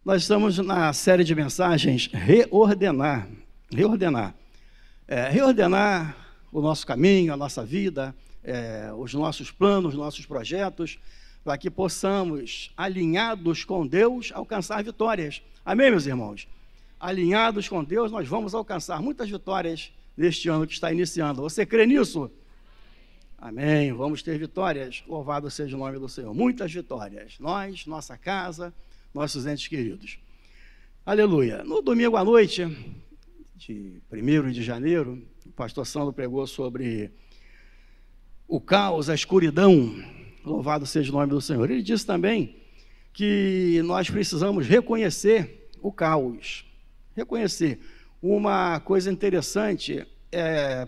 Nós estamos na série de mensagens Reordenar. Reordenar o nosso caminho, a nossa vida, os nossos planos, os nossos projetos, para que possamos, alinhados com Deus, alcançar vitórias. Amém, meus irmãos? Alinhados com Deus, nós vamos alcançar muitas vitórias neste ano que está iniciando. Você crê nisso? Amém. Vamos ter vitórias. Louvado seja o nome do Senhor. Muitas vitórias. Nós, nossa casa, nossos entes queridos. Aleluia. No domingo à noite, de 1º de janeiro, o pastor Sandro pregou sobre o caos, a escuridão. Louvado seja o nome do Senhor. Ele disse também que nós precisamos reconhecer o caos. Reconhecer. Uma coisa interessante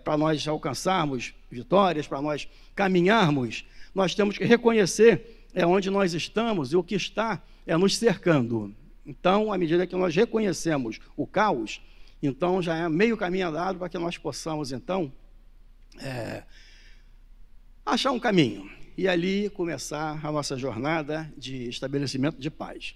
para nós alcançarmos vitórias, para nós caminharmos, nós temos que reconhecer onde nós estamos e o que está nos cercando. Então, à medida que nós reconhecemos o caos, então já é meio caminho andado para que nós possamos, então, achar um caminho e ali começar a nossa jornada de estabelecimento de paz.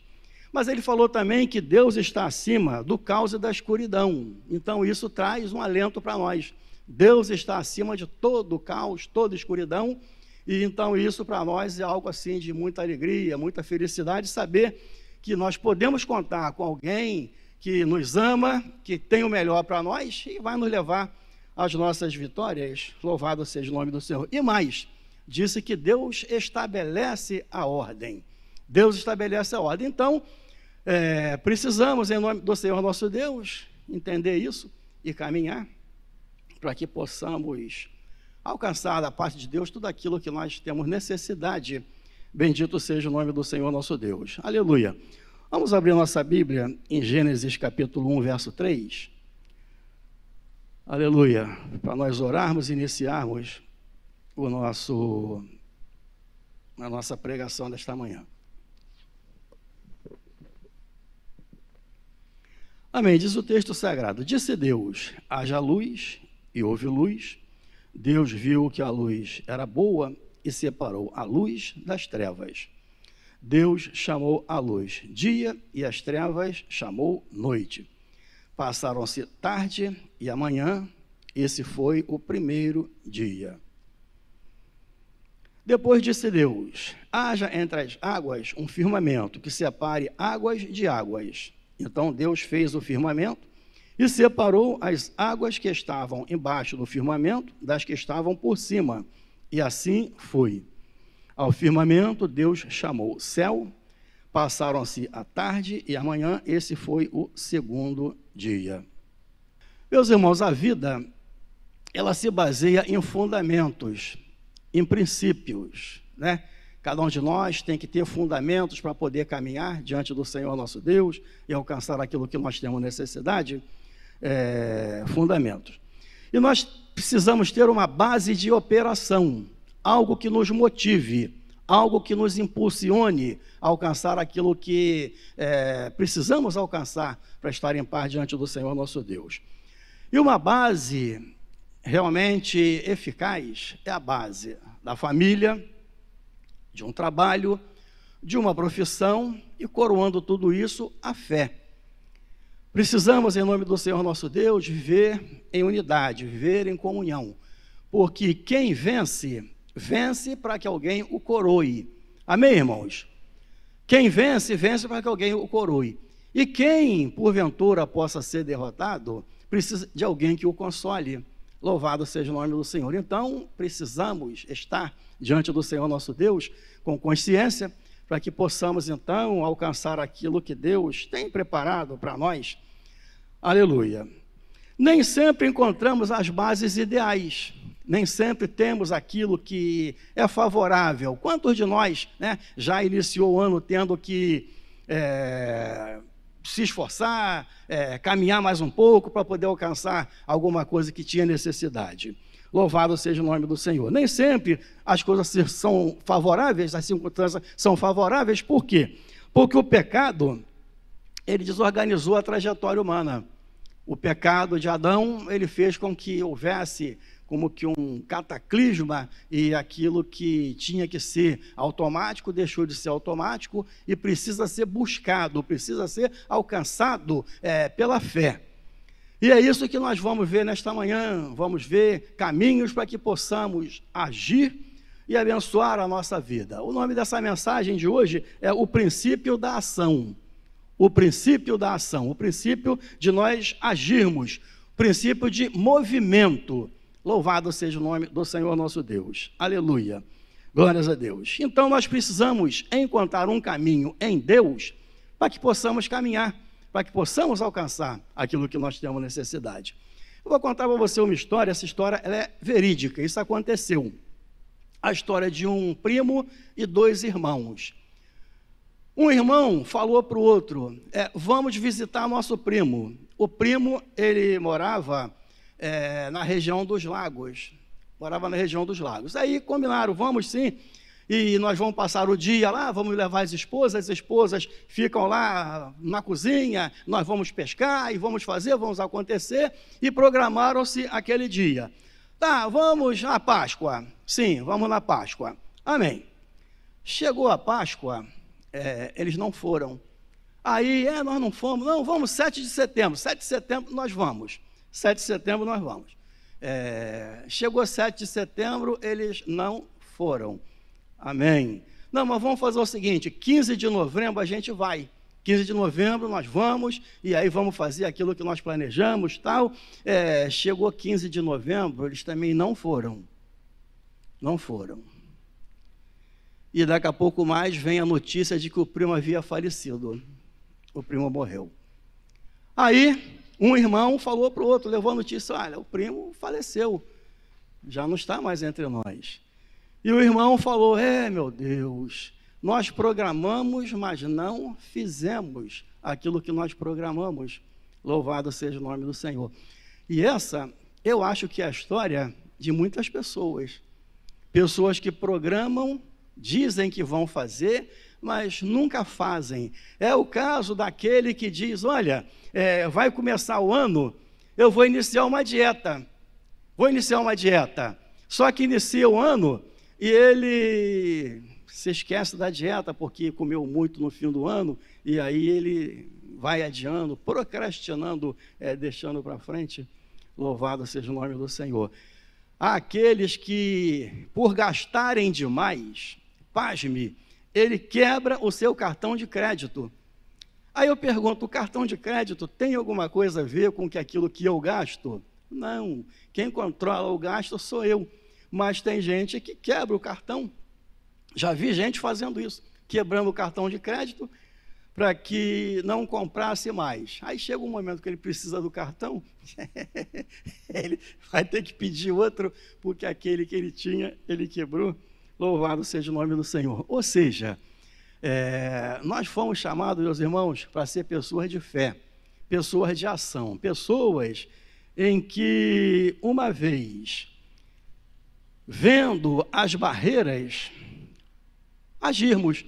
Mas ele falou também que Deus está acima do caos e da escuridão. Então, isso traz um alento para nós. Deus está acima de todo o caos, toda a escuridão. E então, isso para nós é algo assim de muita alegria, muita felicidade, saber que nós podemos contar com alguém que nos ama, que tem o melhor para nós e vai nos levar às nossas vitórias. Louvado seja o nome do Senhor. E mais, disse que Deus estabelece a ordem. Deus estabelece a ordem. Então, precisamos, em nome do Senhor nosso Deus, entender isso e caminhar para que possamos alcançar da parte de Deus tudo aquilo que nós temos necessidade. Bendito seja o nome do Senhor nosso Deus. Aleluia. Vamos abrir nossa Bíblia em Gênesis capítulo 1, verso 3. Aleluia. Para nós orarmos e iniciarmos a nossa pregação desta manhã. Amém. Diz o texto sagrado: disse Deus, haja luz, e houve luz. Deus viu que a luz era boa e separou a luz das trevas. Deus chamou a luz dia e as trevas chamou noite. Passaram-se tarde e amanhã, esse foi o primeiro dia. Depois disse Deus, haja entre as águas um firmamento que separe águas de águas. Então Deus fez o firmamento e separou as águas que estavam embaixo do firmamento das que estavam por cima. E assim foi. Ao firmamento Deus chamou céu, passaram-se a tarde e amanhã, esse foi o segundo dia. Meus irmãos, a vida, ela se baseia em fundamentos, em princípios, né? Cada um de nós tem que ter fundamentos para poder caminhar diante do Senhor nosso Deus e alcançar aquilo que nós temos necessidade, fundamentos. E nós precisamos ter uma base de operação, algo que nos motive, algo que nos impulsione a alcançar aquilo que precisamos alcançar para estar em paz diante do Senhor nosso Deus. E uma base realmente eficaz é a base da família, de um trabalho, de uma profissão e, coroando tudo isso, a fé. Precisamos, em nome do Senhor nosso Deus, viver em unidade, viver em comunhão, porque quem vence, vence para que alguém o coroe. Amém, irmãos? Quem vence, vence para que alguém o coroe. E quem, porventura, possa ser derrotado, precisa de alguém que o console. Louvado seja o nome do Senhor. Então, precisamos estar diante do Senhor nosso Deus com consciência para que possamos, então, alcançar aquilo que Deus tem preparado para nós. Aleluia. Nem sempre encontramos as bases ideais, nem sempre temos aquilo que é favorável. Quantos de nós, já iniciou o ano tendo que se esforçar, caminhar mais um pouco para poder alcançar alguma coisa que tinha necessidade? Louvado seja o nome do Senhor. Nem sempre as coisas são favoráveis, as circunstâncias são favoráveis. Por quê? Porque o pecado, ele desorganizou a trajetória humana. O pecado de Adão, ele fez com que houvesse como que um cataclisma, e aquilo que tinha que ser automático deixou de ser automático e precisa ser buscado, precisa ser alcançado pela fé. E é isso que nós vamos ver nesta manhã, vamos ver caminhos para que possamos agir e abençoar a nossa vida. O nome dessa mensagem de hoje é o princípio da ação. O princípio da ação, o princípio de nós agirmos, o princípio de movimento. Louvado seja o nome do Senhor nosso Deus. Aleluia. Glórias a Deus. Então nós precisamos encontrar um caminho em Deus para que possamos caminhar, para que possamos alcançar aquilo que nós temos necessidade. Eu vou contar para você uma história, essa história ela é verídica, isso aconteceu. A história de um primo e 2 irmãos. Um irmão falou para o outro, vamos visitar nosso primo. O primo, ele morava na região dos lagos, Aí combinaram, vamos sim, e nós vamos passar o dia lá, vamos levar as esposas ficam lá na cozinha, nós vamos pescar e vamos acontecer, e programaram-se aquele dia. Tá, vamos na Páscoa. Sim, vamos na Páscoa. Amém. Chegou a Páscoa, eles não foram. Aí, nós não fomos. Não, vamos 7 de setembro. 7 de setembro nós vamos. 7 de setembro nós vamos. Chegou 7 de setembro, eles não foram. Amém. Não, mas vamos fazer o seguinte, 15 de novembro a gente vai. 15 de novembro nós vamos, e aí vamos fazer aquilo que nós planejamos, tal. Chegou 15 de novembro, eles também não foram. Não foram. E daqui a pouco mais vem a notícia de que o primo havia falecido. O primo morreu. Aí, um irmão falou para o outro, levou a notícia, olha, o primo faleceu, já não está mais entre nós. E o irmão falou, meu Deus, nós programamos, mas não fizemos aquilo que nós programamos. Louvado seja o nome do Senhor. E essa, eu acho que é a história de muitas pessoas. Pessoas que programam, dizem que vão fazer, mas nunca fazem. É o caso daquele que diz, olha, vai começar o ano, eu vou iniciar uma dieta. Só que inicia o ano e ele se esquece da dieta porque comeu muito no fim do ano, e aí ele vai adiando, procrastinando, deixando para frente. Louvado seja o nome do Senhor. Há aqueles que, por gastarem demais, pasme, ele quebra o seu cartão de crédito. Aí eu pergunto, o cartão de crédito tem alguma coisa a ver com aquilo que eu gasto? Não, quem controla o gasto sou eu. Mas tem gente que quebra o cartão. Já vi gente fazendo isso, quebrando o cartão de crédito para que não comprasse mais. Aí chega um momento que ele precisa do cartão, ele vai ter que pedir outro, porque aquele que ele tinha, ele quebrou. Louvado seja o nome do Senhor. Ou seja, nós fomos chamados, meus irmãos, para ser pessoas de fé, pessoas de ação, pessoas em que, uma vez vendo as barreiras, agirmos.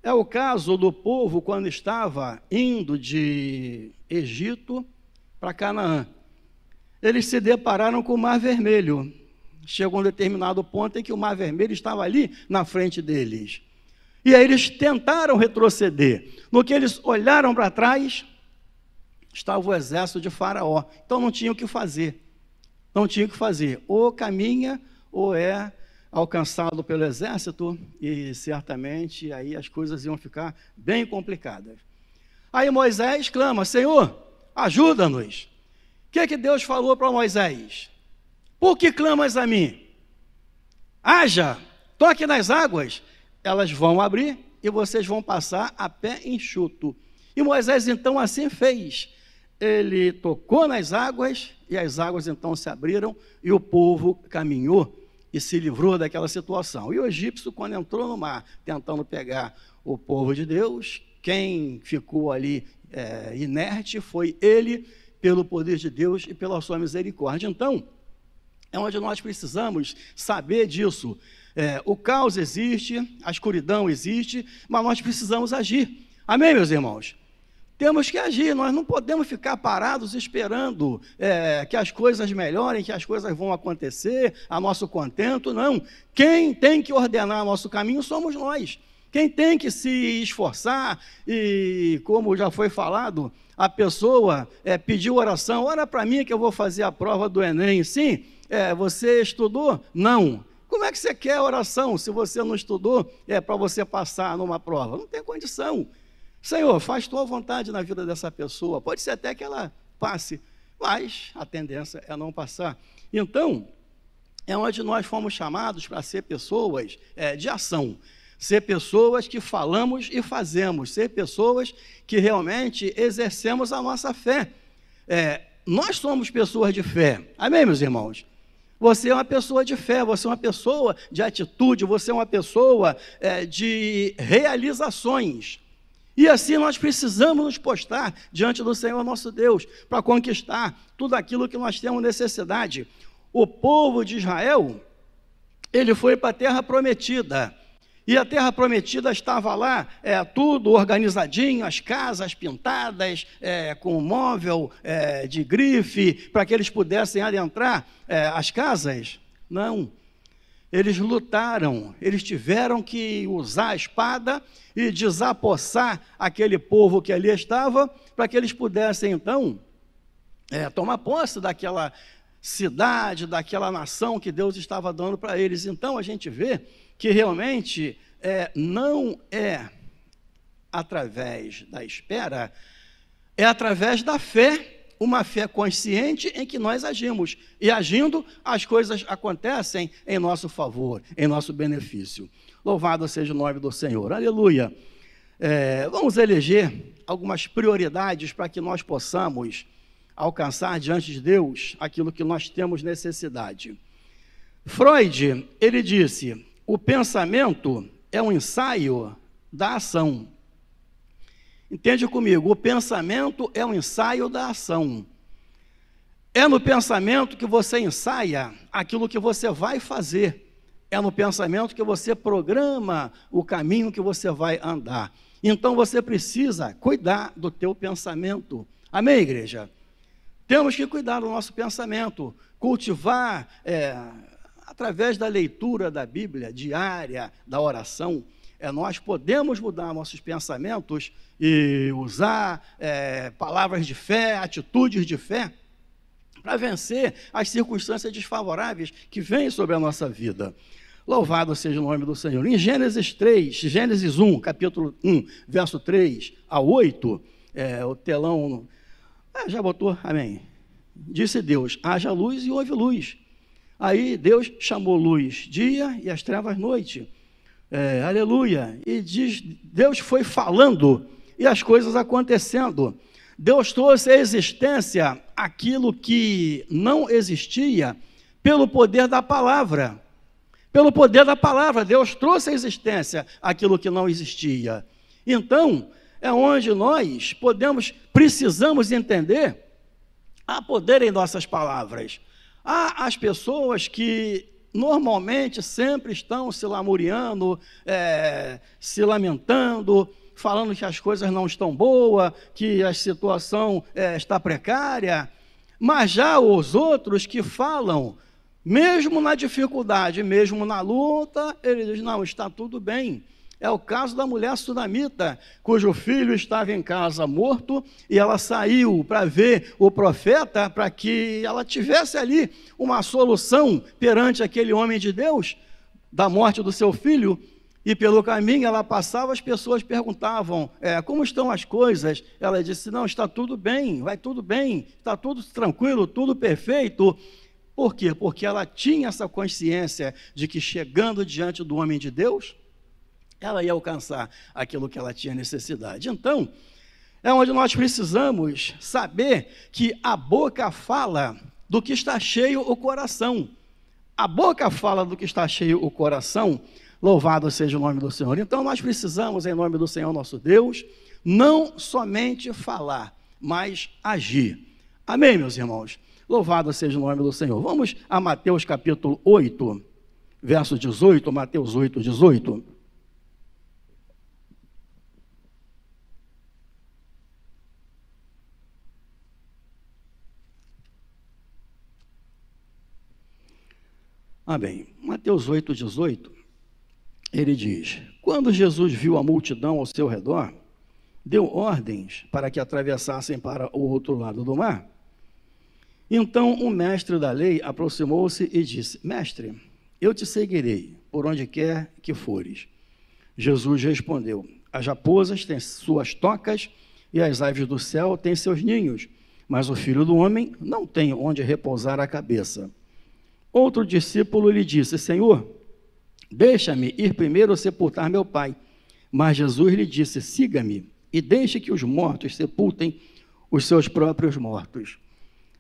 É o caso do povo quando estava indo de Egito para Canaã. Eles se depararam com o Mar Vermelho. Chegou um determinado ponto em que o Mar Vermelho estava ali na frente deles. E aí eles tentaram retroceder. No que eles olharam para trás, estava o exército de Faraó. Então não tinham o que fazer. Ou caminha, ou é alcançado pelo exército, e certamente aí as coisas iam ficar bem complicadas. Aí Moisés clama, Senhor, ajuda-nos. O que Deus falou para Moisés? Por que clamas a mim? Haja, toque nas águas, elas vão abrir e vocês vão passar a pé enxuto. E Moisés então assim fez. Ele tocou nas águas e as águas então se abriram e o povo caminhou e se livrou daquela situação. E o egípcio, quando entrou no mar, tentando pegar o povo de Deus, quem ficou ali inerte foi ele, pelo poder de Deus e pela sua misericórdia. Então, é onde nós precisamos saber disso. O caos existe, a escuridão existe, mas nós precisamos agir. Amém, meus irmãos? Temos que agir, nós não podemos ficar parados esperando que as coisas melhorem, que as coisas vão acontecer a nosso contento, não. Quem tem que ordenar nosso caminho somos nós. Quem tem que se esforçar e, como já foi falado, a pessoa pediu oração, ora para mim que eu vou fazer a prova do Enem. Sim, você estudou? Não. Como é que você quer oração se você não estudou para você passar numa prova? Não tem condição. Senhor, faz tua vontade na vida dessa pessoa. Pode ser até que ela passe, mas a tendência é não passar. Então, é onde nós fomos chamados para ser pessoas de ação. Ser pessoas que falamos e fazemos. Ser pessoas que realmente exercemos a nossa fé. Nós somos pessoas de fé. Amém, meus irmãos? Você é uma pessoa de fé, você é uma pessoa de atitude, você é uma pessoa de realizações. E assim nós precisamos nos postar diante do Senhor nosso Deus, para conquistar tudo aquilo que nós temos necessidade. O povo de Israel, ele foi para a terra prometida, e a terra prometida estava lá, tudo organizadinho, as casas pintadas, com móvel de grife, para que eles pudessem adentrar as casas. Não. Eles lutaram, eles tiveram que usar a espada e desapossar aquele povo que ali estava, para que eles pudessem, então, tomar posse daquela cidade, daquela nação que Deus estava dando para eles. Então, a gente vê que realmente não é através da espera, é através da fé, uma fé consciente em que nós agimos. E agindo, as coisas acontecem em nosso favor, em nosso benefício. Louvado seja o nome do Senhor. Aleluia. Vamos eleger algumas prioridades para que nós possamos alcançar diante de Deus aquilo que nós temos necessidade. Freud, ele disse, o pensamento é um ensaio da ação. Entende comigo? O pensamento é um ensaio da ação. É no pensamento que você ensaia aquilo que você vai fazer. É no pensamento que você programa o caminho que você vai andar. Então você precisa cuidar do teu pensamento. Amém, igreja? Temos que cuidar do nosso pensamento, cultivar através da leitura da Bíblia diária, da oração. Nós podemos mudar nossos pensamentos e usar palavras de fé, atitudes de fé, para vencer as circunstâncias desfavoráveis que vêm sobre a nossa vida. Louvado seja o nome do Senhor. Em Gênesis 1, capítulo 1, verso 3 a 8, o telão... já botou? Amém. Disse Deus, haja luz e houve luz. Aí Deus chamou luz dia e as trevas noite. Aleluia, e Deus foi falando e as coisas acontecendo. Deus trouxe à existência aquilo que não existia pelo poder da palavra. Pelo poder da palavra, Deus trouxe à existência aquilo que não existia. Então, é onde nós precisamos entender, há poder em nossas palavras. Há as pessoas que normalmente sempre estão se lamuriando, se lamentando, falando que as coisas não estão boas, que a situação está precária, mas já os outros que falam, mesmo na dificuldade, mesmo na luta, eles dizem, não, está tudo bem. É o caso da mulher sunamita, cujo filho estava em casa morto, e ela saiu para ver o profeta, para que ela tivesse ali uma solução perante aquele homem de Deus, da morte do seu filho, e pelo caminho ela passava, as pessoas perguntavam, como estão as coisas? Ela disse, não, está tudo bem, vai tudo bem, está tudo tranquilo, tudo perfeito. Por quê? Porque ela tinha essa consciência de que chegando diante do homem de Deus, ela ia alcançar aquilo que ela tinha necessidade. Então, é onde nós precisamos saber que a boca fala do que está cheio o coração. A boca fala do que está cheio o coração, louvado seja o nome do Senhor. Então, nós precisamos, em nome do Senhor nosso Deus, não somente falar, mas agir. Amém, meus irmãos? Louvado seja o nome do Senhor. Vamos a Mateus capítulo 8, verso 18, Mateus 8, 18. Amém. Mateus 8,18, ele diz: quando Jesus viu a multidão ao seu redor, deu ordens para que atravessassem para o outro lado do mar. Então o mestre da lei aproximou-se e disse: mestre, eu te seguirei por onde quer que fores. Jesus respondeu: as raposas têm suas tocas e as aves do céu têm seus ninhos, mas o Filho do Homem não tem onde repousar a cabeça. Outro discípulo lhe disse: Senhor, deixa-me ir primeiro sepultar meu pai. Mas Jesus lhe disse: siga-me e deixe que os mortos sepultem os seus próprios mortos.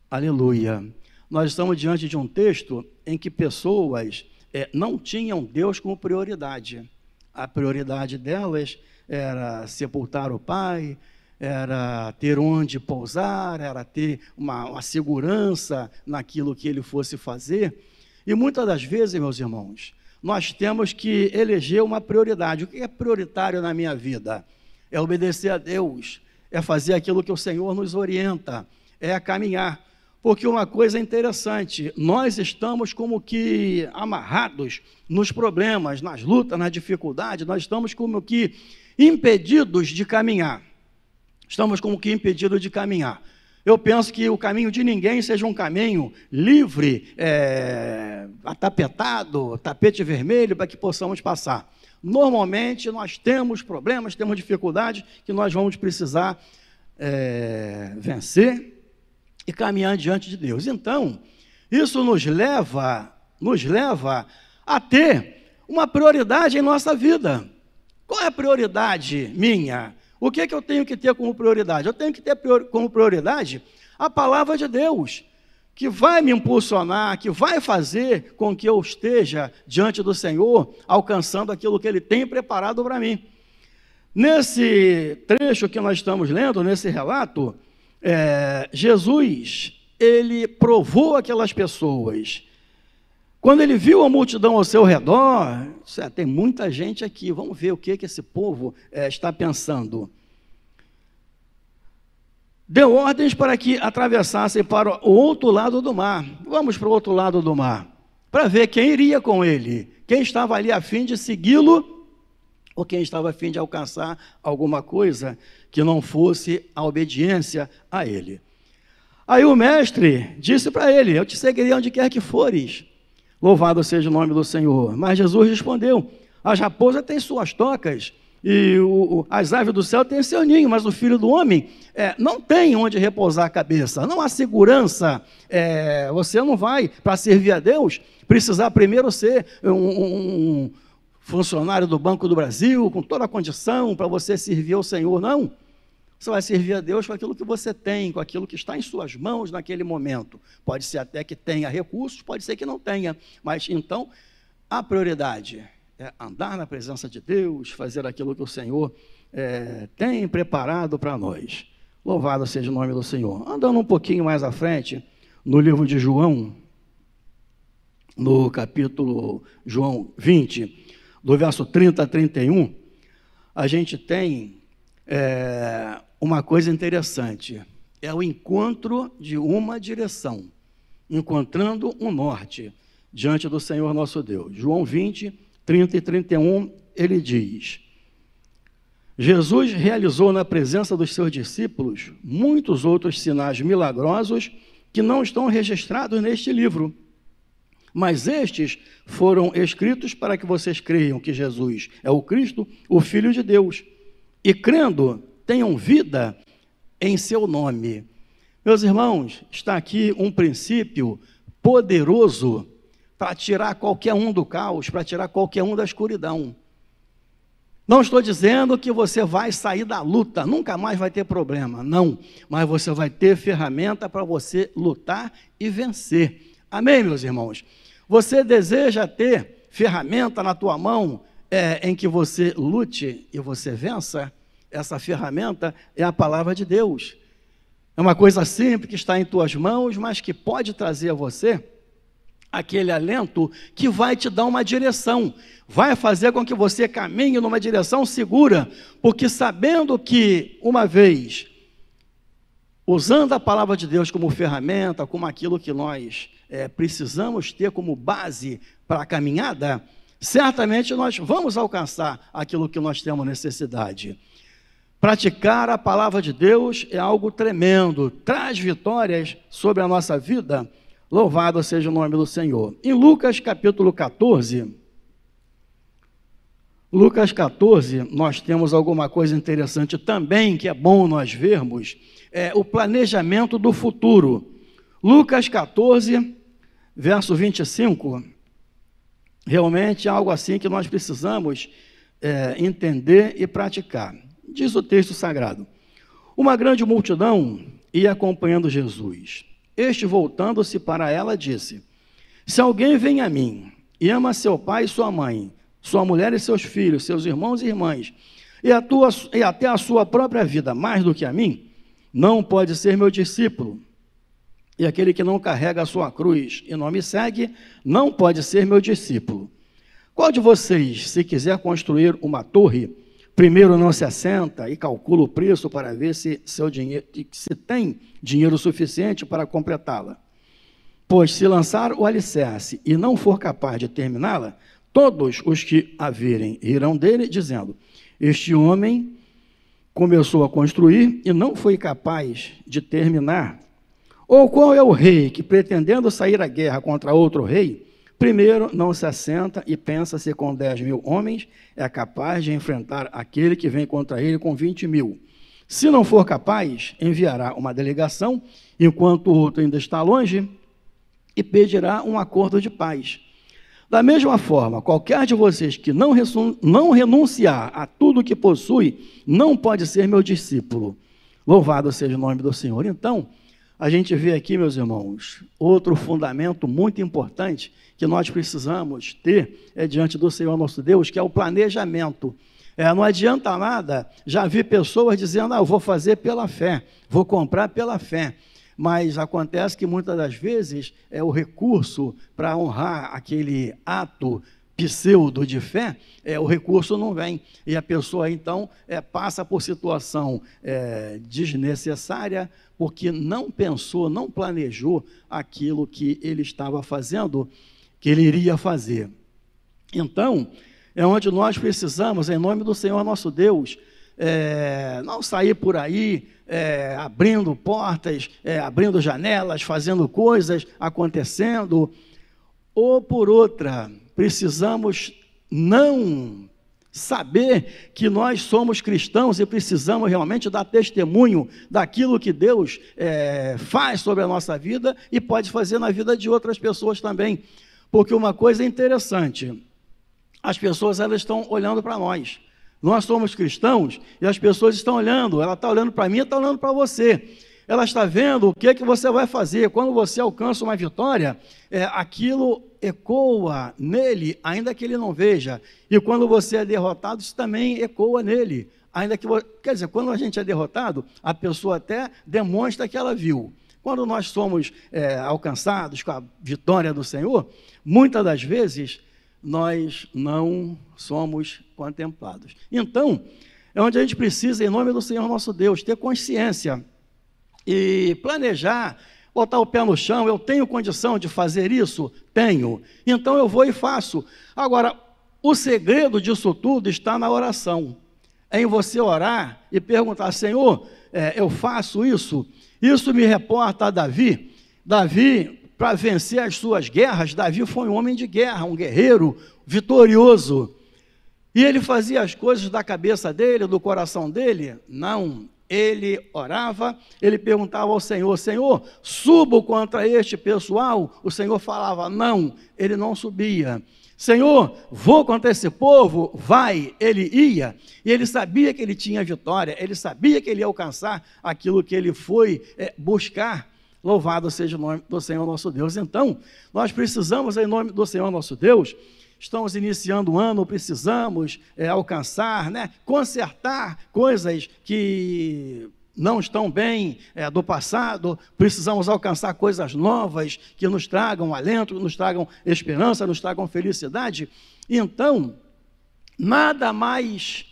Aleluia. Nós estamos diante de um texto em que pessoas não tinham Deus como prioridade. A prioridade delas era sepultar o pai, era ter onde pousar, era ter uma segurança naquilo que ele fosse fazer. E muitas das vezes, meus irmãos, nós temos que eleger uma prioridade. O que é prioritário na minha vida? É obedecer a Deus, é fazer aquilo que o Senhor nos orienta, é caminhar. Porque uma coisa interessante, nós estamos como que amarrados nos problemas, nas lutas, nas dificuldades, nós estamos como que impedidos de caminhar. Estamos como que impedidos de caminhar. Eu penso que o caminho de ninguém seja um caminho livre, atapetado, tapete vermelho, para que possamos passar. Normalmente, nós temos problemas, temos dificuldades que nós vamos precisar vencer e caminhar diante de Deus. Então, isso nos leva a ter uma prioridade em nossa vida. Qual é a prioridade minha? O que é que eu tenho que ter como prioridade? Eu tenho que ter como prioridade a palavra de Deus, que vai me impulsionar, que vai fazer com que eu esteja diante do Senhor, alcançando aquilo que Ele tem preparado para mim. Nesse trecho que nós estamos lendo, nesse relato, Jesus, Ele provou aquelas pessoas. Quando Ele viu a multidão ao seu redor, tem muita gente aqui, vamos ver o que esse povo está pensando. Deu ordens para que atravessassem para o outro lado do mar. Vamos para o outro lado do mar, para ver quem iria com Ele, quem estava ali a fim de segui-lo, ou quem estava a fim de alcançar alguma coisa que não fosse a obediência a Ele. Aí o mestre disse para ele: eu te seguirei onde quer que fores. Louvado seja o nome do Senhor. Mas Jesus respondeu: as raposas têm suas tocas e as aves do céu têm seu ninho, mas o Filho do Homem não tem onde repousar a cabeça, não há segurança. Você não vai, para servir a Deus, precisar primeiro ser um funcionário do Banco do Brasil, com toda a condição para você servir ao Senhor, não. Você vai servir a Deus com aquilo que você tem, com aquilo que está em suas mãos naquele momento. Pode ser até que tenha recursos, pode ser que não tenha, mas então a prioridade é andar na presença de Deus, fazer aquilo que o Senhor tem preparado para nós. Louvado seja o nome do Senhor. Andando um pouquinho mais à frente, no livro de João, no capítulo João 20, do verso 30 a 31, a gente tem uma coisa interessante, é o encontro de uma direção, encontrando um norte diante do Senhor nosso Deus. João 20, 30 e 31, ele diz: Jesus realizou na presença dos seus discípulos muitos outros sinais milagrosos que não estão registrados neste livro, mas estes foram escritos para que vocês creiam que Jesus é o Cristo, o Filho de Deus, e crendo, tenham vida em seu nome. Meus irmãos, está aqui um princípio poderoso para tirar qualquer um do caos, para tirar qualquer um da escuridão. Não estou dizendo que você vai sair da luta, nunca mais vai ter problema, não. Mas você vai ter ferramenta para você lutar e vencer. Amém, meus irmãos? Você deseja ter ferramenta na tua mão em que você lute e você vença? Essa ferramenta é a palavra de Deus. É uma coisa simples que está em tuas mãos, mas que pode trazer a você aquele alento que vai te dar uma direção, vai fazer com que você caminhe numa direção segura, porque sabendo que uma vez, usando a palavra de Deus como ferramenta, como aquilo que nós precisamos ter como base para a caminhada, certamente nós vamos alcançar aquilo que nós temos necessidade. Praticar a palavra de Deus é algo tremendo, traz vitórias sobre a nossa vida. Louvado seja o nome do Senhor. Em Lucas capítulo 14, nós temos alguma coisa interessante também, que é bom nós vermos, o planejamento do futuro. Lucas 14, verso 25, realmente é algo assim que nós precisamos entender e praticar. Diz o texto sagrado: uma grande multidão ia acompanhando Jesus. Este, voltando-se para ela, disse: se alguém vem a mim e ama seu pai e sua mãe, sua mulher e seus filhos, seus irmãos e irmãs, e até a sua própria vida mais do que a mim, não pode ser meu discípulo. E aquele que não carrega a sua cruz e não me segue, não pode ser meu discípulo. Qual de vocês, se quiser construir uma torre, primeiro não se assenta e calcula o preço para ver se tem dinheiro suficiente para completá-la? Pois se lançar o alicerce e não for capaz de terminá-la, todos os que a virem irão dele, dizendo: este homem começou a construir e não foi capaz de terminar. Ou qual é o rei que, pretendendo sair à guerra contra outro rei, primeiro não se assenta e pensa se com 10.000 homens é capaz de enfrentar aquele que vem contra ele com 20.000? Se não for capaz, enviará uma delegação, enquanto o outro ainda está longe, e pedirá um acordo de paz. Da mesma forma, qualquer de vocês que não renunciar a tudo que possui, não pode ser meu discípulo. Louvado seja o nome do Senhor. Então, a gente vê aqui, meus irmãos, outro fundamento muito importante que nós precisamos ter diante do Senhor nosso Deus, que é o planejamento. Não adianta nada, já vi pessoas dizendo: eu vou fazer pela fé, vou comprar pela fé. Mas acontece que muitas das vezes o recurso para honrar aquele ato pseudo de fé, o recurso não vem. E a pessoa, então, passa por situação desnecessária, porque não pensou, não planejou aquilo que ele estava fazendo, que ele iria fazer. Então, é onde nós precisamos, em nome do Senhor nosso Deus, não sair por aí abrindo portas, abrindo janelas, fazendo coisas, acontecendo. Ou por outra, precisamos não saber que nós somos cristãos e precisamos realmente dar testemunho daquilo que Deus faz sobre a nossa vida e pode fazer na vida de outras pessoas também. Porque uma coisa é interessante, as pessoas elas estão olhando para nós. Nós somos cristãos e as pessoas estão olhando, ela está olhando para mim e está olhando para você. Ela está vendo o que você vai fazer. Quando você alcança uma vitória, aquilo ecoa nele, ainda que ele não veja. E quando você é derrotado, isso também ecoa nele. Quer dizer, quando a gente é derrotado, a pessoa até demonstra que ela viu. Quando nós somos alcançados com a vitória do Senhor, muitas das vezes nós não somos contemplados. Então, é onde a gente precisa, em nome do Senhor nosso Deus, ter consciência e planejar, botar o pé no chão. Eu tenho condição de fazer isso? Tenho. Então eu vou e faço. Agora, o segredo disso tudo está na oração. É em você orar e perguntar: Senhor, eu faço isso? Isso me reporta a Davi. Davi, para vencer as suas guerras, Davi foi um homem de guerra, um guerreiro vitorioso. E ele fazia as coisas da cabeça dele, do coração dele? Não. Ele orava, ele perguntava ao Senhor: Senhor, subo contra este pessoal? O Senhor falava: não, ele não subia. Senhor, vou contra esse povo? Vai, ele ia. E ele sabia que ele tinha vitória, ele sabia que ele ia alcançar aquilo que ele foi buscar. Louvado seja o nome do Senhor nosso Deus. Então, nós precisamos, em nome do Senhor nosso Deus, estamos iniciando o ano, precisamos alcançar, consertar coisas que não estão bem do passado, precisamos alcançar coisas novas que nos tragam alento, que nos tragam esperança, nos tragam felicidade. Então, nada mais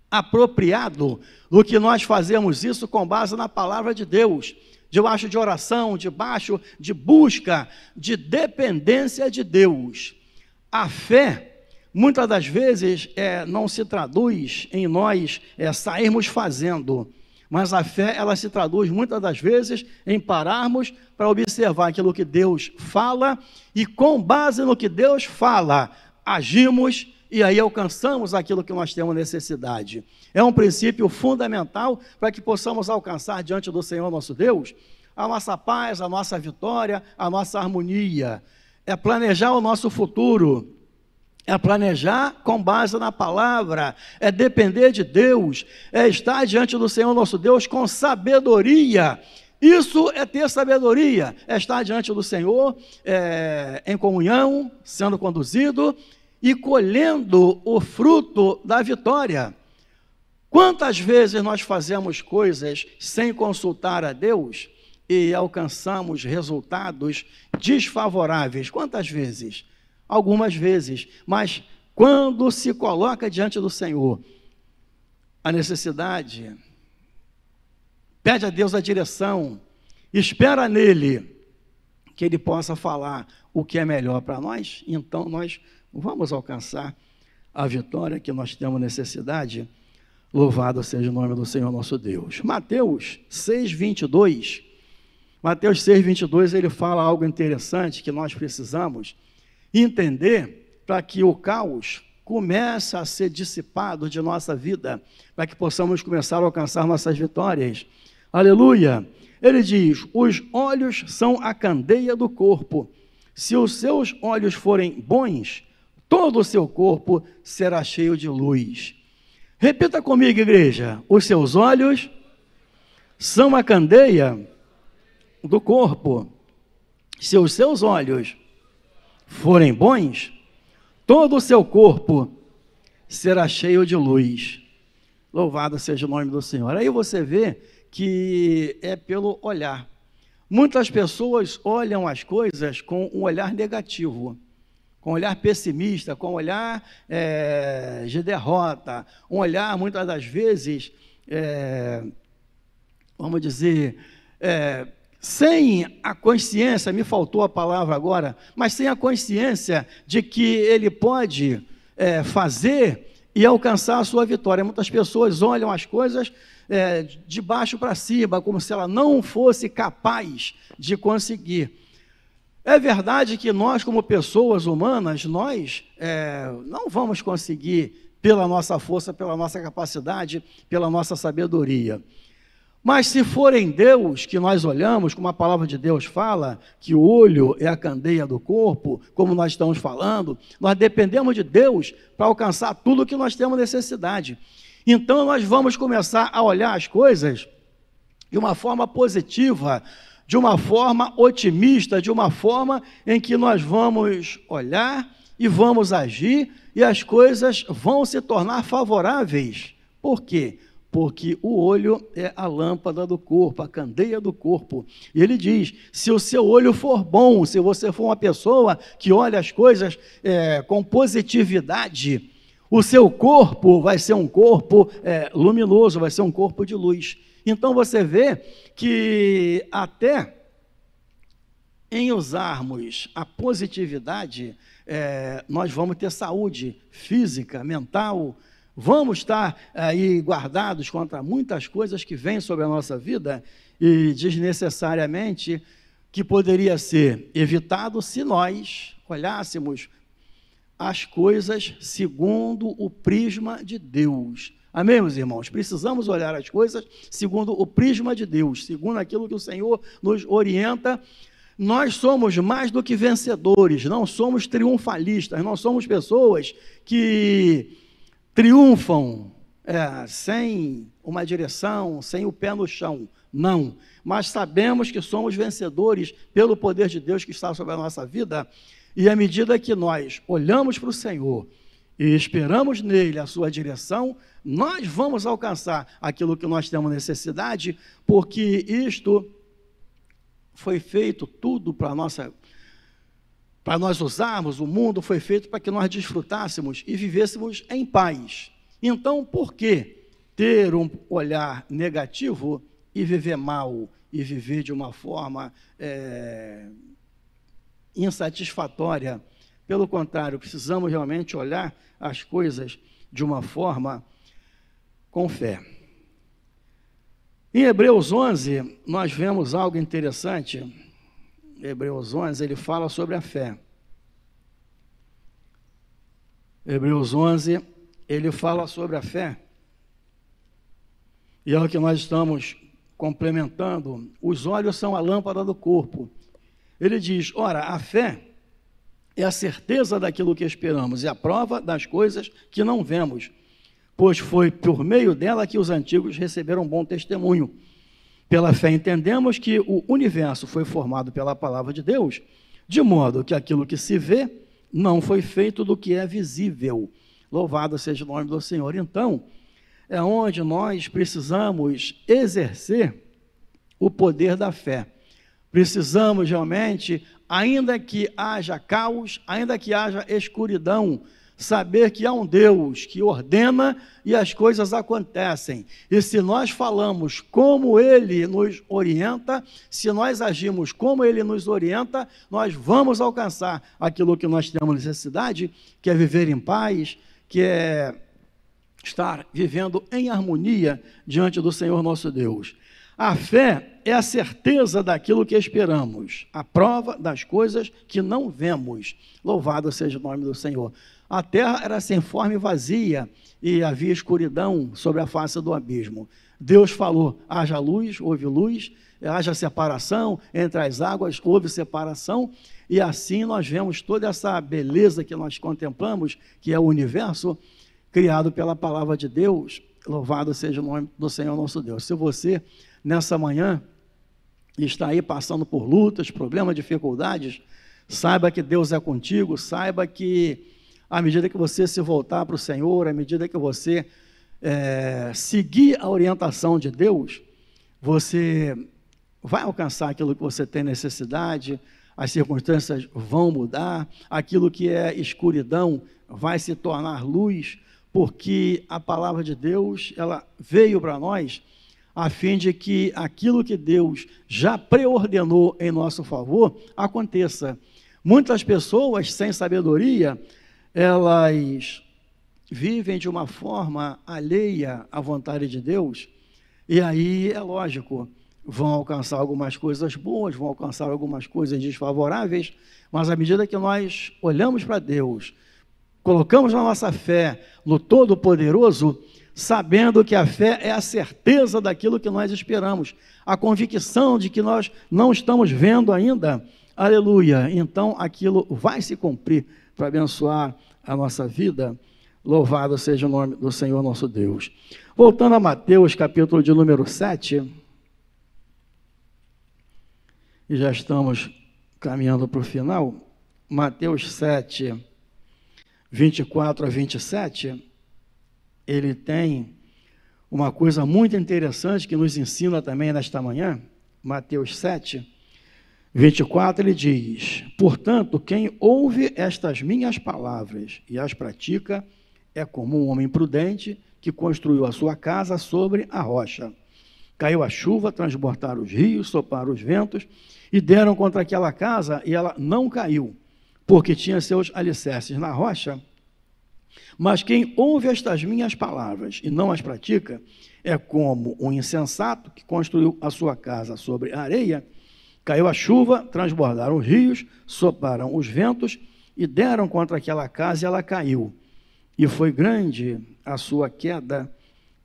apropriado do que nós fazermos isso com base na palavra de Deus. debaixo de oração, debaixo de busca, de dependência de Deus. A fé, muitas das vezes, não se traduz em nós sairmos fazendo, mas a fé, ela se traduz muitas das vezes em pararmos para observar aquilo que Deus fala e, com base no que Deus fala, agimos e aí alcançamos aquilo que nós temos necessidade. É um princípio fundamental para que possamos alcançar diante do Senhor nosso Deus a nossa paz, a nossa vitória, a nossa harmonia. É planejar o nosso futuro, é planejar com base na palavra, é depender de Deus, é estar diante do Senhor nosso Deus com sabedoria. Isso é ter sabedoria, é estar diante do Senhor em comunhão, sendo conduzido e colhendo o fruto da vitória. Quantas vezes nós fazemos coisas sem consultar a Deus e alcançamos resultados desfavoráveis? Quantas vezes? Algumas vezes, mas quando se coloca diante do Senhor a necessidade, pede a Deus a direção, espera nele que ele possa falar o que é melhor para nós, então nós vamos alcançar a vitória que nós temos necessidade. Louvado seja o nome do Senhor nosso Deus. Mateus 6:22, Mateus 6:22, ele fala algo interessante que nós precisamos entender para que o caos comece a ser dissipado de nossa vida, para que possamos começar a alcançar nossas vitórias. Aleluia! Ele diz: os olhos são a candeia do corpo. Se os seus olhos forem bons, todo o seu corpo será cheio de luz. Repita comigo, igreja: os seus olhos são a candeia do corpo. Se os seus olhos forem bons, todo o seu corpo será cheio de luz. Louvado seja o nome do Senhor. Aí você vê que é pelo olhar. Muitas pessoas olham as coisas com um olhar negativo, com um olhar pessimista, com um olhar de derrota, um olhar, muitas das vezes, vamos dizer, sem a consciência, me faltou a palavra agora, mas sem a consciência de que ele pode fazer e alcançar a sua vitória. Muitas pessoas olham as coisas de baixo para cima, como se ela não fosse capaz de conseguir. É verdade que nós, como pessoas humanas, nós não vamos conseguir pela nossa força, pela nossa capacidade, pela nossa sabedoria. Mas se for em Deus que nós olhamos, como a palavra de Deus fala, que o olho é a candeia do corpo, como nós estamos falando, nós dependemos de Deus para alcançar tudo que nós temos necessidade. Então nós vamos começar a olhar as coisas de uma forma positiva, de uma forma otimista, de uma forma em que nós vamos olhar e vamos agir e as coisas vão se tornar favoráveis. Por quê? Porque o olho é a lâmpada do corpo, a candeia do corpo. E ele diz, se o seu olho for bom, se você for uma pessoa que olha as coisas com positividade, o seu corpo vai ser um corpo luminoso, vai ser um corpo de luz. Então você vê que até em usarmos a positividade, nós vamos ter saúde física, mental, vamos estar aí guardados contra muitas coisas que vêm sobre a nossa vida e desnecessariamente que poderia ser evitado se nós olhássemos as coisas segundo o prisma de Deus. Amém, meus irmãos? Precisamos olhar as coisas segundo o prisma de Deus, segundo aquilo que o Senhor nos orienta. Nós somos mais do que vencedores, não somos triunfalistas, não somos pessoas que triunfam sem uma direção, sem o pé no chão, não. Mas sabemos que somos vencedores pelo poder de Deus que está sobre a nossa vida, e à medida que nós olhamos para o Senhor e esperamos nele a sua direção, nós vamos alcançar aquilo que nós temos necessidade, porque isto foi feito tudo para nós usarmos, o mundo foi feito para que nós desfrutássemos e vivêssemos em paz. Então, por que ter um olhar negativo e viver mal, e viver de uma forma insatisfatória. Pelo contrário, precisamos realmente olhar as coisas de uma forma com fé. Em Hebreus 11, nós vemos algo interessante. Hebreus 11, ele fala sobre a fé. Hebreus 11, ele fala sobre a fé. E é o que nós estamos complementando. Os olhos são a lâmpada do corpo. Ele diz, ora, a fé é a certeza daquilo que esperamos e a prova das coisas que não vemos, pois foi por meio dela que os antigos receberam bom testemunho. Pela fé entendemos que o universo foi formado pela palavra de Deus, de modo que aquilo que se vê não foi feito do que é visível. Louvado seja o nome do Senhor. Então, é onde nós precisamos exercer o poder da fé. Precisamos realmente, ainda que haja caos, ainda que haja escuridão, saber que há um Deus que ordena e as coisas acontecem. E se nós falamos como Ele nos orienta, se nós agimos como Ele nos orienta, nós vamos alcançar aquilo que nós temos necessidade, que é viver em paz, que é estar vivendo em harmonia diante do Senhor nosso Deus. A fé é a certeza daquilo que esperamos, a prova das coisas que não vemos. Louvado seja o nome do Senhor. A terra era sem forma e vazia, e havia escuridão sobre a face do abismo. Deus falou, haja luz, houve luz, haja separação entre as águas, houve separação, e assim nós vemos toda essa beleza que nós contemplamos, que é o universo, criado pela palavra de Deus. Louvado seja o nome do Senhor nosso Deus. Se você, nessa manhã, está aí passando por lutas, problemas, dificuldades, saiba que Deus é contigo, saiba que à medida que você se voltar para o Senhor, à medida que você seguir a orientação de Deus, você vai alcançar aquilo que você tem necessidade, as circunstâncias vão mudar, aquilo que é escuridão vai se tornar luz, porque a palavra de Deus, ela veio para nós a fim de que aquilo que Deus já preordenou em nosso favor aconteça. Muitas pessoas sem sabedoria, elas vivem de uma forma alheia à vontade de Deus, e aí é lógico, vão alcançar algumas coisas boas, vão alcançar algumas coisas desfavoráveis, mas à medida que nós olhamos para Deus, colocamos a nossa fé no Todo-Poderoso, sabendo que a fé é a certeza daquilo que nós esperamos, a convicção de que nós não estamos vendo ainda, aleluia, então aquilo vai se cumprir para abençoar a nossa vida. Louvado seja o nome do Senhor nosso Deus. Voltando a Mateus, capítulo de número 7, e já estamos caminhando para o final, Mateus 7, 24 a 27, ele tem uma coisa muito interessante que nos ensina também nesta manhã. Mateus 7, 24, ele diz, portanto, quem ouve estas minhas palavras e as pratica, é como um homem prudente que construiu a sua casa sobre a rocha. Caiu a chuva, transbordaram os rios, sopraram os ventos, e deram contra aquela casa, e ela não caiu, porque tinha seus alicerces na rocha. Mas quem ouve estas minhas palavras e não as pratica, é como um insensato que construiu a sua casa sobre a areia. Caiu a chuva, transbordaram os rios, sopraram os ventos, e deram contra aquela casa, e ela caiu. E foi grande a sua queda.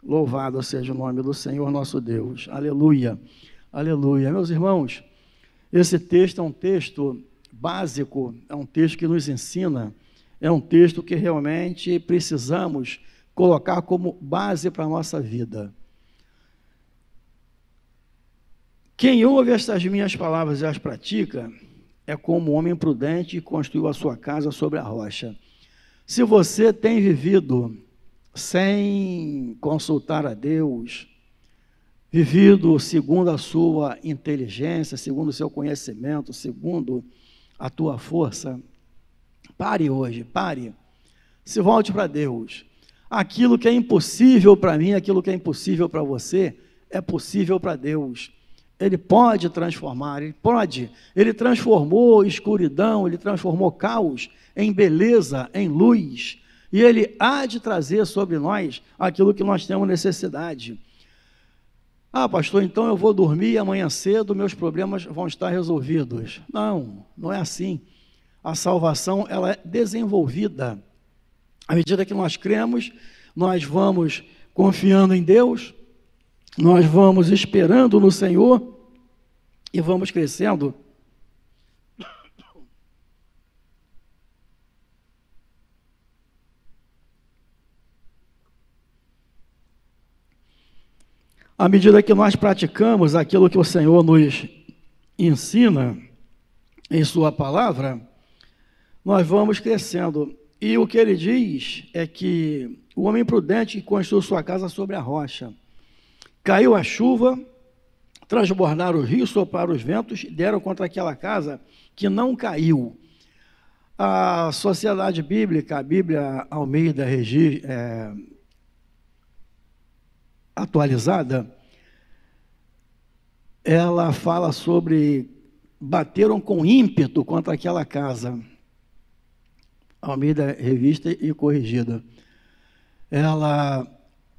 Louvado seja o nome do Senhor nosso Deus. Aleluia, aleluia. Meus irmãos, esse texto é um texto básico, é um texto que nos ensina, é um texto que realmente precisamos colocar como base para a nossa vida. Quem ouve estas minhas palavras e as pratica, é como um homem prudente que construiu a sua casa sobre a rocha. Se você tem vivido sem consultar a Deus, vivido segundo a sua inteligência, segundo o seu conhecimento, segundo a tua força, pare hoje, pare, se volte para Deus. Aquilo que é impossível para mim, aquilo que é impossível para você, é possível para Deus. Ele pode transformar, ele pode. Ele transformou escuridão, ele transformou caos em beleza, em luz. E ele há de trazer sobre nós aquilo que nós temos necessidade. Ah, pastor, então eu vou dormir e amanhã cedo meus problemas vão estar resolvidos. Não, não é assim. A salvação, ela é desenvolvida. À medida que nós cremos, nós vamos confiando em Deus, nós vamos esperando no Senhor e vamos crescendo. À medida que nós praticamos aquilo que o Senhor nos ensina em sua palavra, nós vamos crescendo. E o que ele diz é que o homem prudente construiu sua casa sobre a rocha. Caiu a chuva, transbordaram os rios, sopraram os ventos, deram contra aquela casa que não caiu. A Sociedade Bíblica, a Bíblia Almeida atualizada, ela fala sobre bateram com ímpeto contra aquela casa. Almeida Revista e Corrigida. Ela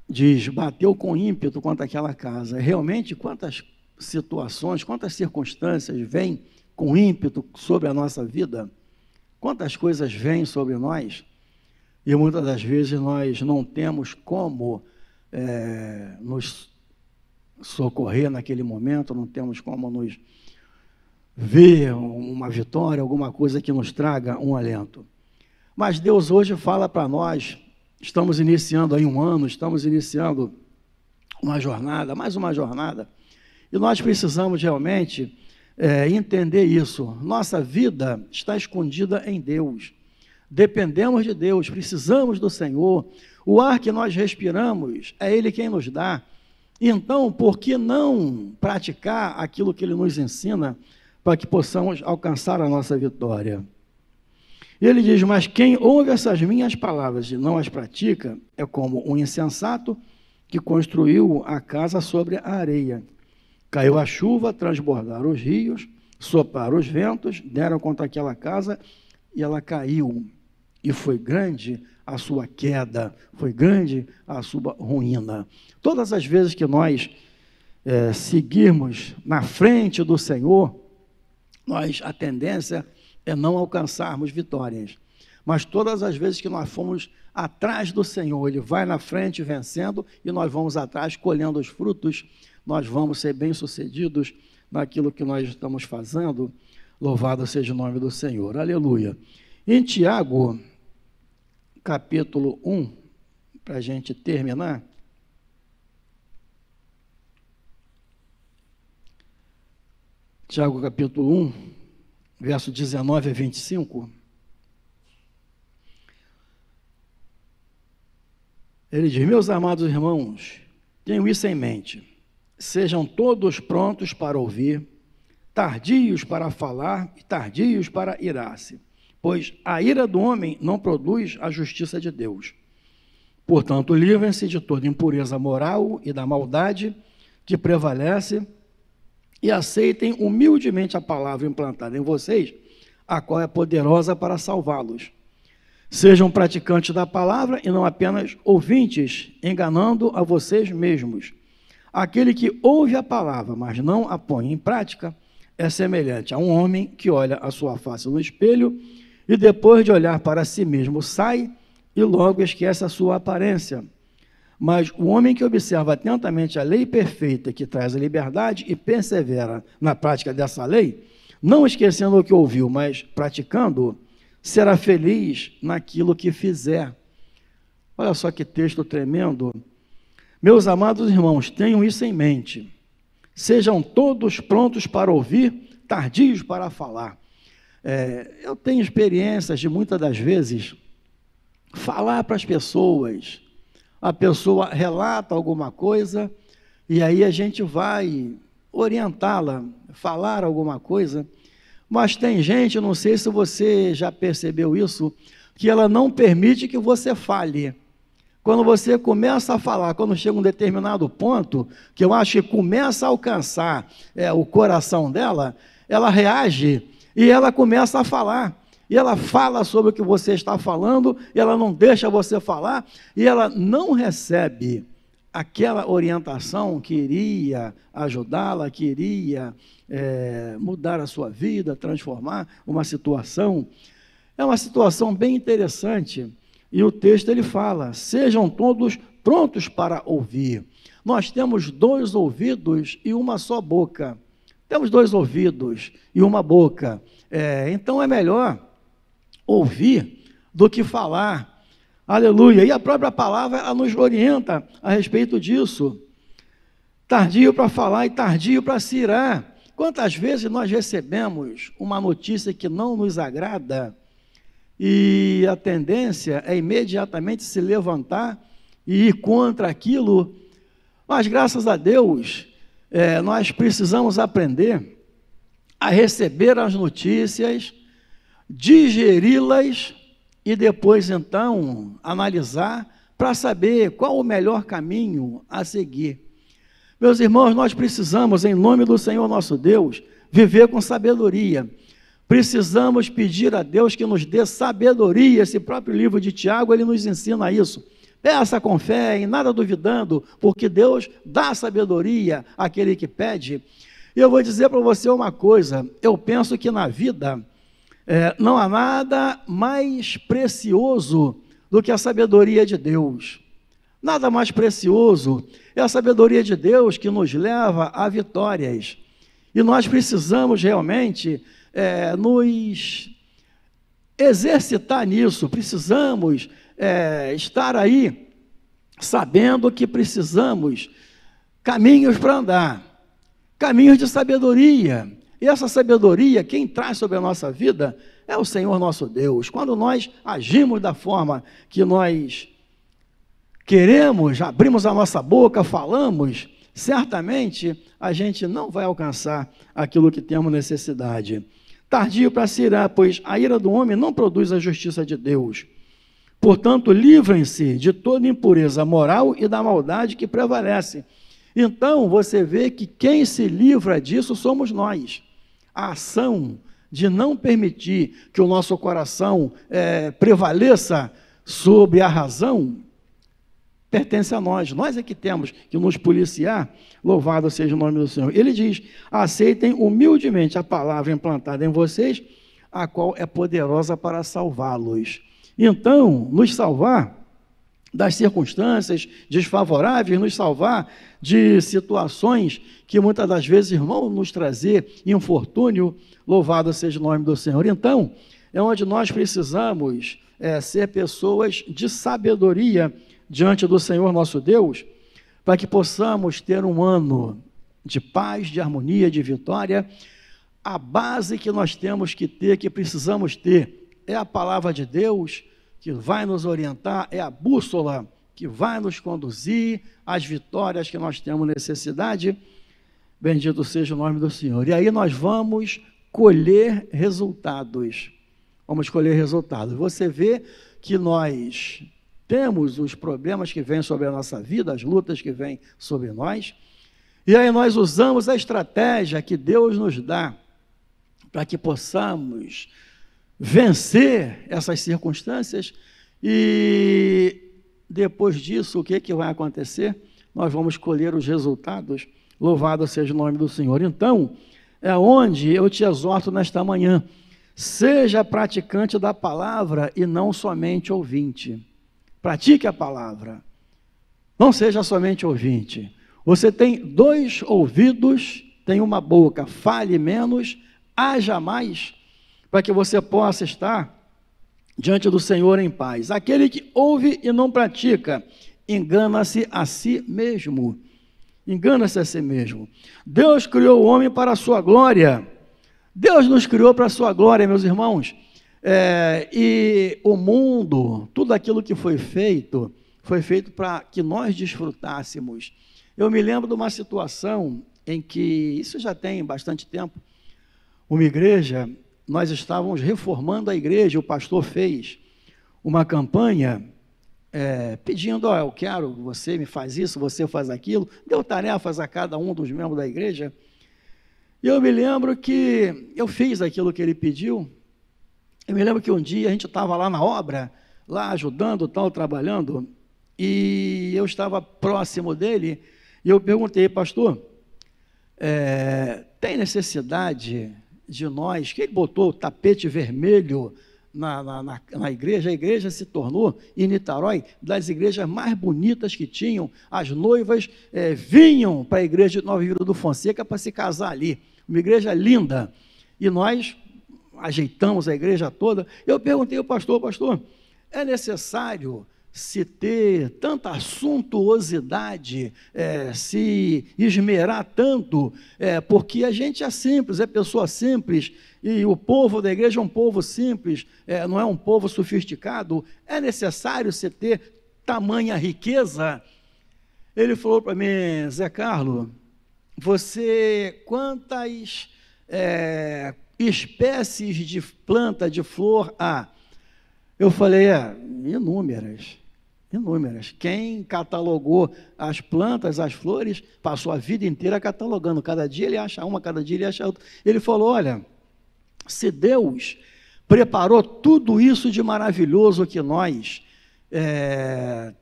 diz, bateu com ímpeto contra aquela casa. Realmente, quantas situações, quantas circunstâncias vêm com ímpeto sobre a nossa vida? Quantas coisas vêm sobre nós? E muitas das vezes nós não temos como nos socorrer naquele momento, não temos como nos ver uma vitória, alguma coisa que nos traga um alento. Mas Deus hoje fala para nós, estamos iniciando aí um ano, estamos iniciando uma jornada, mais uma jornada, e nós precisamos realmente entender isso. Nossa vida está escondida em Deus, dependemos de Deus, precisamos do Senhor, o ar que nós respiramos é Ele quem nos dá. Então, por que não praticar aquilo que Ele nos ensina para que possamos alcançar a nossa vitória? Ele diz, mas quem ouve essas minhas palavras e não as pratica, é como um insensato que construiu a casa sobre a areia. Caiu a chuva, transbordaram os rios, sopraram os ventos, deram contra aquela casa e ela caiu. E foi grande a sua queda, foi grande a sua ruína. Todas as vezes que nós seguirmos na frente do Senhor, a tendência é não alcançarmos vitórias. Mas todas as vezes que nós formos atrás do Senhor, Ele vai na frente vencendo e nós vamos atrás colhendo os frutos, nós vamos ser bem-sucedidos naquilo que nós estamos fazendo. Louvado seja o nome do Senhor. Aleluia. Em Tiago, capítulo 1, para a gente terminar, Tiago capítulo 1, verso 19 a 25, ele diz, meus amados irmãos, tenham isso em mente, sejam todos prontos para ouvir, tardios para falar e tardios para irar-se, pois a ira do homem não produz a justiça de Deus. Portanto, livrem-se de toda impureza moral e da maldade que prevalece e aceitem humildemente a palavra implantada em vocês, a qual é poderosa para salvá-los. Sejam praticantes da palavra e não apenas ouvintes, enganando a vocês mesmos. Aquele que ouve a palavra, mas não a põe em prática, é semelhante a um homem que olha a sua face no espelho e depois de olhar para si mesmo sai e logo esquece a sua aparência. Mas o homem que observa atentamente a lei perfeita que traz a liberdade e persevera na prática dessa lei, não esquecendo o que ouviu, mas praticando, será feliz naquilo que fizer. Olha só que texto tremendo. Meus amados irmãos, tenham isso em mente. Sejam todos prontos para ouvir, tardios para falar. Eu tenho experiências de muitas das vezes falar para as pessoas. A pessoa relata alguma coisa e aí a gente vai orientá-la, falar alguma coisa, mas tem gente, não sei se você já percebeu isso, que ela não permite que você fale. Quando você começa a falar, quando chega um determinado ponto, que eu acho que começa a alcançar o coração dela, ela reage e ela começa a falar. E ela fala sobre o que você está falando, e ela não deixa você falar, e ela não recebe aquela orientação que iria ajudá-la, que iria mudar a sua vida, transformar uma situação. É uma situação bem interessante, e o texto ele fala, sejam todos prontos para ouvir. Nós temos 2 ouvidos e uma só boca. Temos 2 ouvidos e uma boca. Então é melhor ouvir do que falar. Aleluia. E a própria palavra ela nos orienta a respeito disso. Tardio para falar e tardio para se irar. Quantas vezes nós recebemos uma notícia que não nos agrada e a tendência é imediatamente se levantar e ir contra aquilo, mas graças a Deus nós precisamos aprender a receber as notícias, digeri-las e depois então analisar para saber qual o melhor caminho a seguir. Meus irmãos, nós precisamos, em nome do Senhor nosso Deus, viver com sabedoria. Precisamos pedir a Deus que nos dê sabedoria. Esse próprio livro de Tiago, ele nos ensina isso. Peça com fé, em nada duvidando, porque Deus dá sabedoria àquele que pede. E eu vou dizer para você uma coisa, eu penso que na vida não há nada mais precioso do que a sabedoria de Deus. Nada mais precioso é a sabedoria de Deus que nos leva a vitórias. E nós precisamos realmente nos exercitar nisso, precisamos estar aí sabendo que precisamos caminhos para andar, caminhos de sabedoria. E essa sabedoria, quem traz sobre a nossa vida é o Senhor nosso Deus. Quando nós agimos da forma que nós queremos, abrimos a nossa boca, falamos, certamente a gente não vai alcançar aquilo que temos necessidade. Tardio para se irar, pois a ira do homem não produz a justiça de Deus. Portanto, livrem-se de toda impureza moral e da maldade que prevalece. Então, você vê que quem se livra disso somos nós. A ação de não permitir que o nosso coração prevaleça sobre a razão, pertence a nós. Nós é que temos que nos policiar, louvado seja o nome do Senhor. Ele diz, aceitem humildemente a palavra implantada em vocês, a qual é poderosa para salvá-los. Então, nos salvar das circunstâncias desfavoráveis, nos salvar de situações que muitas das vezes vão nos trazer infortúnio, louvado seja o nome do Senhor. Então, é onde nós precisamos ser pessoas de sabedoria diante do Senhor nosso Deus, para que possamos ter um ano de paz, de harmonia, de vitória. A base que nós temos que ter, que precisamos ter, é a palavra de Deus, que vai nos orientar, é a bússola que vai nos conduzir às vitórias que nós temos necessidade. Bendito seja o nome do Senhor. E aí nós vamos colher resultados. Vamos colher resultados. Você vê que nós temos os problemas que vêm sobre a nossa vida, as lutas que vêm sobre nós, e aí nós usamos a estratégia que Deus nos dá para que possamos vencer essas circunstâncias, e depois disso, o que vai acontecer? Nós vamos colher os resultados, louvado seja o nome do Senhor. Então, é onde eu te exorto nesta manhã, seja praticante da palavra e não somente ouvinte. Pratique a palavra, não seja somente ouvinte. Você tem 2 ouvidos, tem uma boca, fale menos, haja mais, para que você possa estar diante do Senhor em paz. Aquele que ouve e não pratica, engana-se a si mesmo. Engana-se a si mesmo. Deus criou o homem para a sua glória. Deus nos criou para a sua glória, meus irmãos. E o mundo, tudo aquilo que foi feito para que nós desfrutássemos. Eu me lembro de uma situação em que, isso já tem bastante tempo, uma igreja, nós estávamos reformando a igreja, o pastor fez uma campanha pedindo, eu quero, você me faz isso, você faz aquilo, deu tarefas a cada um dos membros da igreja, e eu me lembro que eu fiz aquilo que ele pediu. Eu me lembro que um dia a gente estava lá na obra, lá ajudando, trabalhando, e eu estava próximo dele, e eu perguntei, pastor, tem necessidade de nós, que ele botou o tapete vermelho na igreja, a igreja se tornou, em Niterói, das igrejas mais bonitas que tinham, as noivas vinham para a igreja de Nova Vila do Fonseca para se casar ali, uma igreja linda, e nós ajeitamos a igreja toda. Eu perguntei ao pastor, é necessário se ter tanta suntuosidade, se esmerar tanto, porque a gente é simples, é pessoa simples, e o povo da igreja é um povo simples, não é um povo sofisticado, é necessário se ter tamanha riqueza? Ele falou para mim, Zé Carlos, quantas espécies de planta, de flor há? Eu falei, inúmeras. Quem catalogou as plantas, as flores, passou a vida inteira catalogando. Cada dia ele acha uma, cada dia ele acha outra. Ele falou, olha, se Deus preparou tudo isso de maravilhoso que nós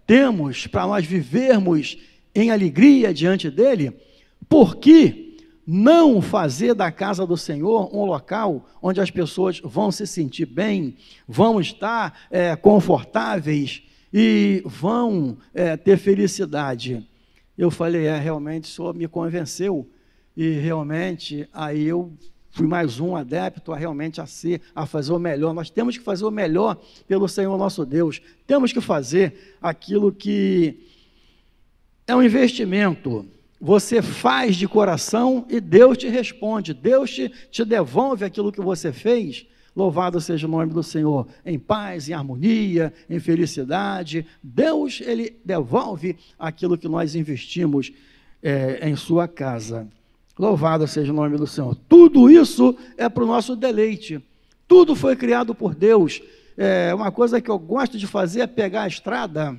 temos para nós vivermos em alegria diante dele, por que não fazer da casa do Senhor um local onde as pessoas vão se sentir bem, vão estar confortáveis e vão ter felicidade? Eu falei, realmente o Senhor me convenceu, e realmente aí eu fui mais um adepto a fazer o melhor. Nós temos que fazer o melhor pelo Senhor nosso Deus, temos que fazer aquilo que é um investimento. Você faz de coração e Deus te responde, Deus te devolve aquilo que você fez. Louvado seja o nome do Senhor, em paz, em harmonia, em felicidade. Deus, ele devolve aquilo que nós investimos em sua casa. Louvado seja o nome do Senhor. Tudo isso é para o nosso deleite, tudo foi criado por Deus. Uma coisa que eu gosto de fazer é pegar a estrada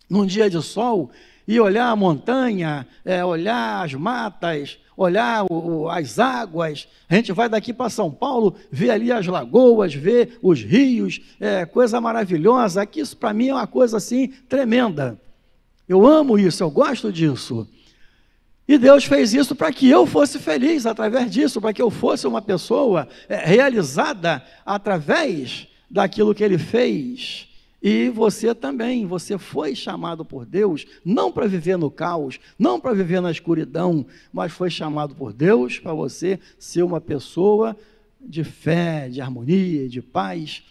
num dia de sol e olhar a montanha, olhar as matas, olhar as águas. A gente vai daqui para São Paulo, ver ali as lagoas, ver os rios, coisa maravilhosa. Aqui isso para mim é uma coisa assim tremenda. Eu amo isso, eu gosto disso. E Deus fez isso para que eu fosse feliz através disso, para que eu fosse uma pessoa realizada através daquilo que Ele fez. E você também, você foi chamado por Deus, não para viver no caos, não para viver na escuridão, mas foi chamado por Deus para você ser uma pessoa de fé, de harmonia, de paz,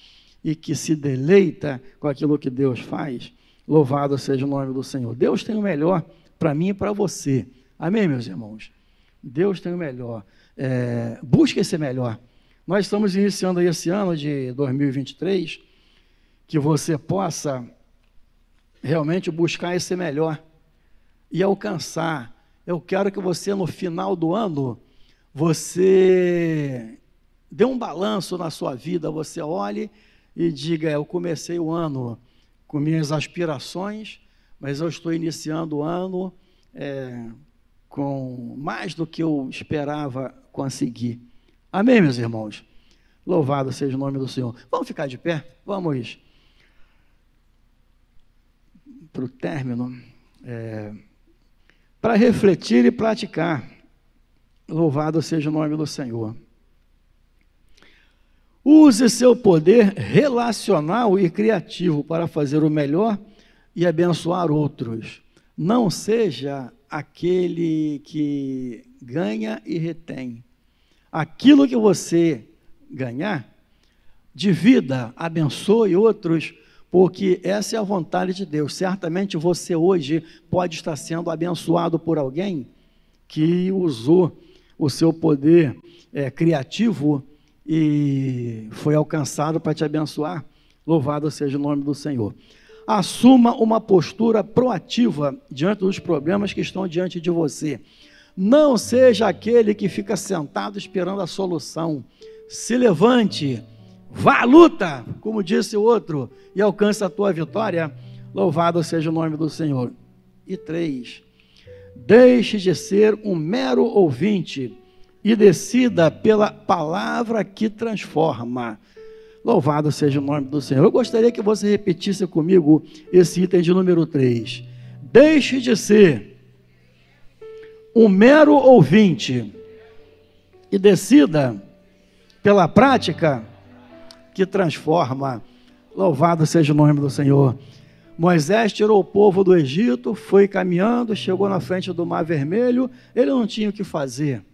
e que se deleita com aquilo que Deus faz. Louvado seja o nome do Senhor. Deus tem o melhor para mim e para você. Amém, meus irmãos? Deus tem o melhor. Busque esse melhor. Nós estamos iniciando aí esse ano de 2023, que você possa realmente buscar esse melhor e alcançar. Eu quero que você, no final do ano, você dê um balanço na sua vida, você olhe e diga, eu comecei o ano com minhas aspirações, mas eu estou iniciando o ano com mais do que eu esperava conseguir. Amém, meus irmãos? Louvado seja o nome do Senhor. Vamos ficar de pé? Vamos para o término, para refletir e praticar. Louvado seja o nome do Senhor. Use seu poder relacional e criativo para fazer o melhor e abençoar outros. Não seja aquele que ganha e retém. Aquilo que você ganhar, divida, abençoe outros, porque essa é a vontade de Deus. Certamente você hoje pode estar sendo abençoado por alguém que usou o seu poder criativo e foi alcançado para te abençoar. Louvado seja o nome do Senhor. Assuma uma postura proativa diante dos problemas que estão diante de você. Não seja aquele que fica sentado esperando a solução. Se levante, vá à luta, como disse o outro, e alcance a tua vitória. Louvado seja o nome do Senhor. E 3, deixe de ser um mero ouvinte e decida pela palavra que transforma. Louvado seja o nome do Senhor. Eu gostaria que você repetisse comigo esse item de número 3. Deixe de ser um mero ouvinte e decida pela prática que transforma. Louvado seja o nome do Senhor. Moisés tirou o povo do Egito, foi caminhando, chegou na frente do Mar Vermelho. Ele não tinha o que fazer.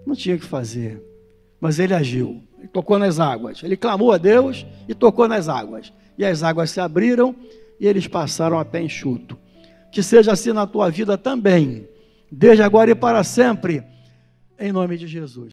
Não tinha o que fazer. Mas ele agiu. Ele tocou nas águas. Ele clamou a Deus e tocou nas águas. E as águas se abriram e eles passaram a pé enxuto. Que seja assim na tua vida também. Desde agora e para sempre. Em nome de Jesus.